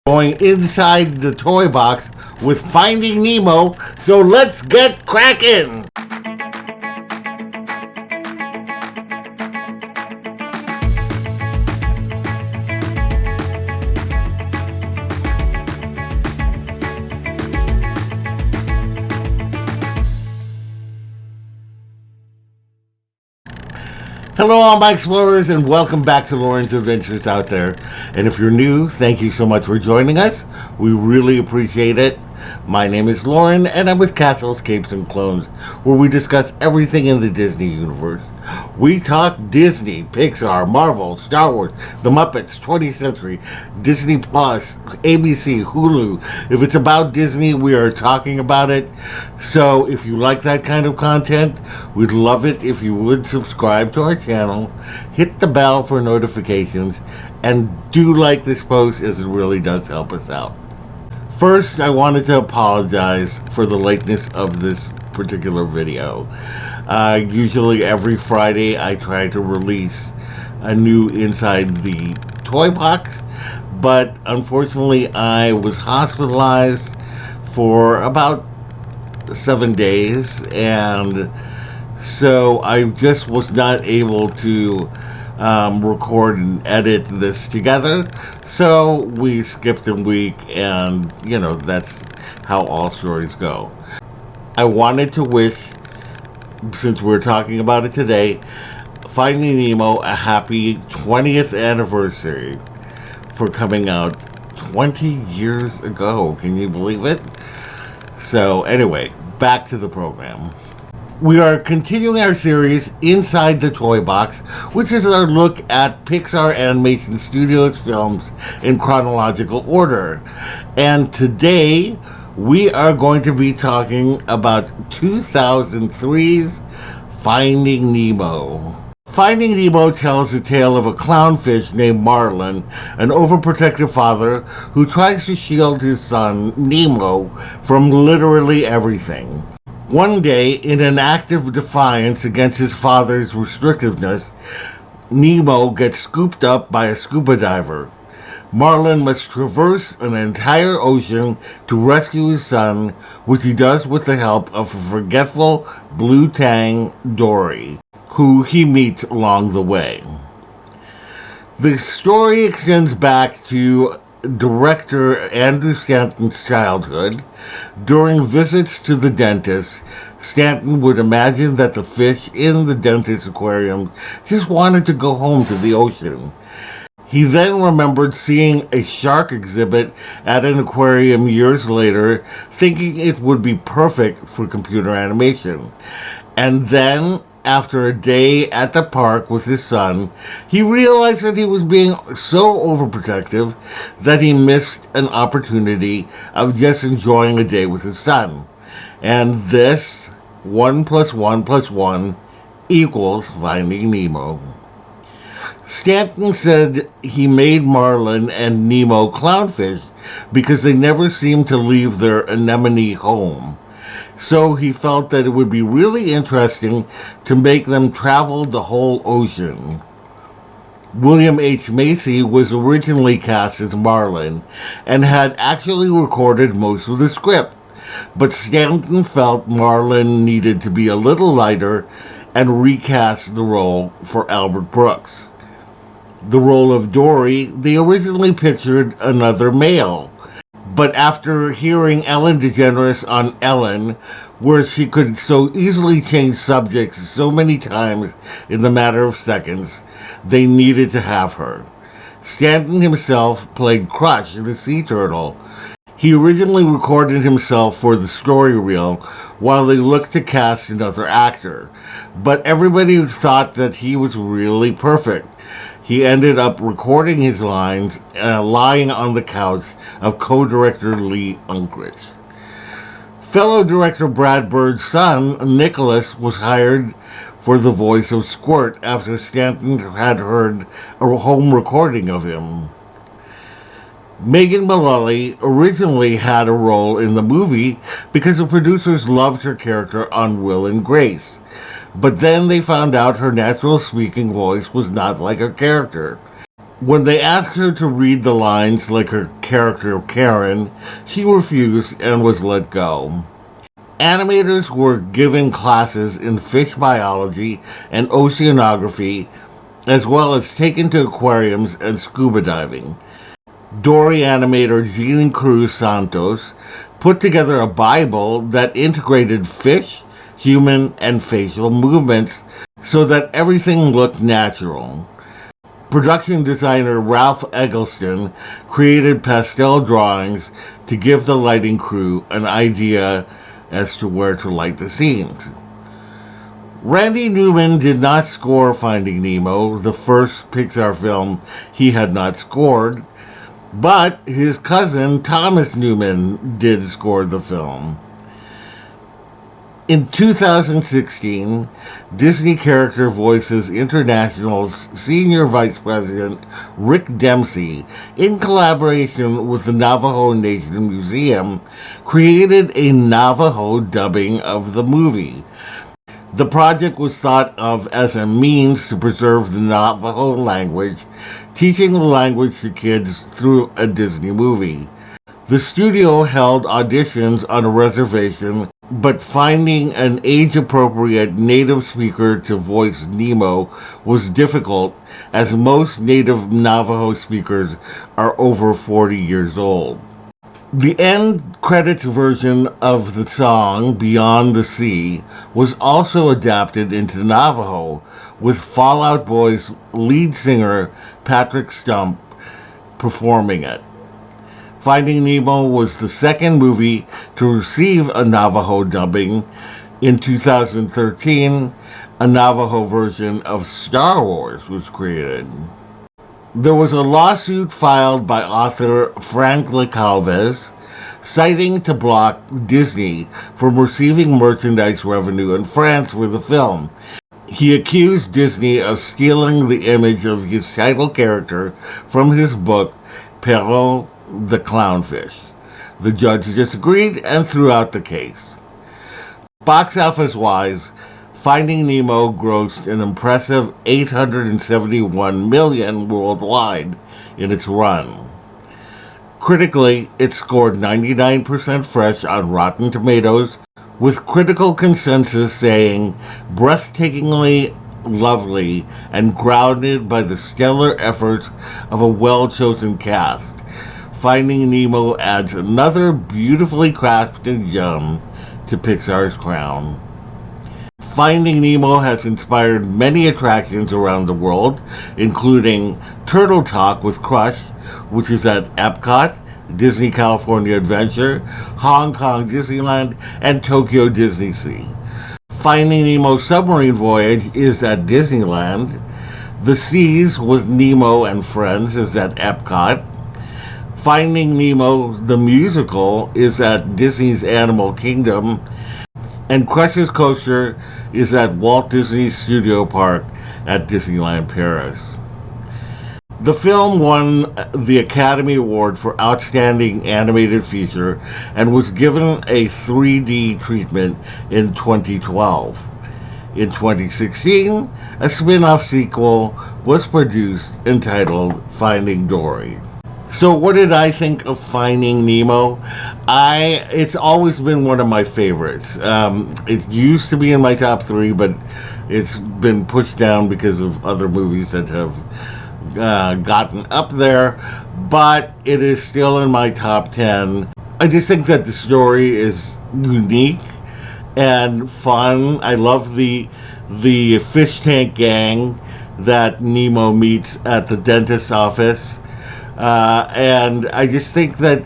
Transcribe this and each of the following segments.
Going inside the toy box with Finding Nemo, so let's get cracking! Hello all my explorers, and welcome back to Lauren's Adventures Out There. And if you're new, thank you so much for joining us. We really appreciate it. My name is Lauren, and I'm with Castles, Capes, and Clones, where we discuss everything in the Disney universe. We talk Disney, Pixar, Marvel, Star Wars, The Muppets, 20th Century, Disney Plus, ABC, Hulu. If it's about Disney, we are talking about it. So if you like that kind of content, we'd love it if you would subscribe to our channel, hit the bell for notifications, and do like this post, as it really does help us out. First, I wanted to apologize for the lateness of this particular video. Usually every Friday I try to release a new Inside the Toy Box, but unfortunately I was hospitalized for about 7 days, and so I just was not able to record and edit this together, so we skipped a week, and that's how all stories go. I wanted to wish, since we're talking about it today, Finding Nemo a happy 20th anniversary for coming out 20 years ago. Can you believe it? So anyway, back to the program. We are continuing our series Inside the Toy Box, which is our look at Pixar Animation Studios films in chronological order. And today we are going to be talking about 2003's Finding Nemo. Finding Nemo tells the tale of a clownfish named Marlin, an overprotective father who tries to shield his son, Nemo, from literally everything. One day, in an act of defiance against his father's restrictiveness, Nemo gets scooped up by a scuba diver. Marlin must traverse an entire ocean to rescue his son, which he does with the help of a forgetful blue tang, Dory, who he meets along the way. The story extends back to director Andrew Stanton's childhood. During visits to the dentist, Stanton would imagine that the fish in the dentist's aquarium just wanted to go home to the ocean. He then remembered seeing a shark exhibit at an aquarium years later, thinking it would be perfect for computer animation. And then, after a day at the park with his son, he realized that he was being so overprotective that he missed an opportunity of just enjoying a day with his son. And this, 1 + 1 + 1, equals Finding Nemo. Stanton said he made Marlin and Nemo clownfish because they never seemed to leave their anemone home. So he felt that it would be really interesting to make them travel the whole ocean. William H. Macy was originally cast as Marlin and had actually recorded most of the script, but Stanton felt Marlin needed to be a little lighter and recast the role for Albert Brooks. The role of Dory, they originally pictured another male. But after hearing Ellen DeGeneres on Ellen, where she could so easily change subjects so many times in the matter of seconds, they needed to have her. Stanton himself played Crush, the sea turtle. He originally recorded himself for the story reel while they looked to cast another actor, but everybody thought that he was really perfect. He ended up recording his lines lying on the couch of co-director Lee Unkrich. Fellow director Brad Bird's son, Nicholas, was hired for the voice of Squirt after Stanton had heard a home recording of him. Megan Mullally originally had a role in the movie because the producers loved her character on Will and Grace. But then they found out her natural speaking voice was not like her character. When they asked her to read the lines like her character Karen, she refused and was let go. Animators were given classes in fish biology and oceanography, as well as taken to aquariums and scuba diving. Dory animator Jean Cruz Santos put together a Bible that integrated fish, human, and facial movements so that everything looked natural. Production designer Ralph Eggleston created pastel drawings to give the lighting crew an idea as to where to light the scenes. Randy Newman did not score Finding Nemo, the first Pixar film he had not scored, but his cousin Thomas Newman did score the film. In 2016, Disney Character Voices International's Senior Vice President Rick Dempsey, in collaboration with the Navajo Nation Museum, created a Navajo dubbing of the movie. The project was thought of as a means to preserve the Navajo language, teaching the language to kids through a Disney movie. The studio held auditions on a reservation, but finding an age-appropriate native speaker to voice Nemo was difficult, as most native Navajo speakers are over 40 years old. The end credits version of the song Beyond the Sea was also adapted into Navajo, with Fall Out Boy's lead singer Patrick Stump performing it. Finding Nemo was the second movie to receive a Navajo dubbing. In 2013, a Navajo version of Star Wars was created. There was a lawsuit filed by author Frank LeCalvez, citing to block Disney from receiving merchandise revenue in France for the film. He accused Disney of stealing the image of his title character from his book, Perrault the Clownfish. The judge disagreed and threw out the case. Box office-wise, Finding Nemo grossed an impressive $871 million worldwide in its run. Critically, it scored 99% fresh on Rotten Tomatoes, with critical consensus saying breathtakingly lovely and grounded by the stellar efforts of a well-chosen cast. Finding Nemo adds another beautifully crafted gem to Pixar's crown. Finding Nemo has inspired many attractions around the world, including Turtle Talk with Crush, which is at Epcot, Disney California Adventure, Hong Kong Disneyland, and Tokyo Disney Sea. Finding Nemo Submarine Voyage is at Disneyland. The Seas with Nemo and Friends is at Epcot. Finding Nemo the Musical is at Disney's Animal Kingdom. And Crush's Coaster is at Walt Disney Studio Park at Disneyland Paris. The film won the Academy Award for Outstanding Animated Feature and was given a 3D treatment in 2012. In 2016, a spin-off sequel was produced entitled Finding Dory. So what did I think of Finding Nemo? It's always been one of my favorites. It used to be in my top 3, but it's been pushed down because of other movies that have gotten up there, but it is still in my top 10. I just think that the story is unique and fun. I love the fish tank gang that Nemo meets at the dentist's office. And I just think that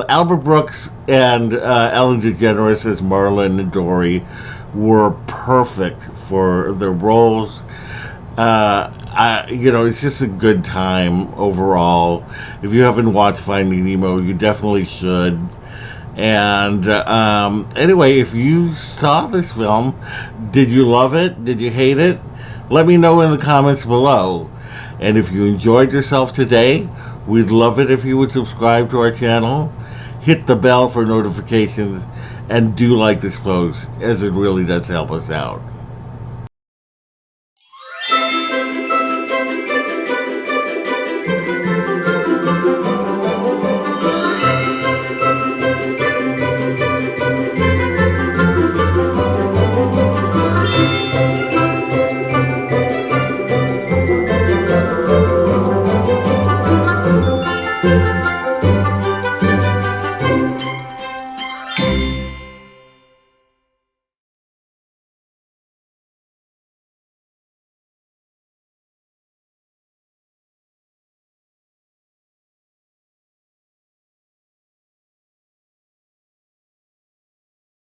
Albert Brooks and Ellen DeGeneres as Marlin and Dory were perfect for their roles. It's just a good time overall. If you haven't watched Finding Nemo, you definitely should. And anyway, if you saw this film, did you love it? Did you hate it? Let me know in the comments below. And if you enjoyed yourself today, we'd love it if you would subscribe to our channel, hit the bell for notifications, and do like this post, as it really does help us out.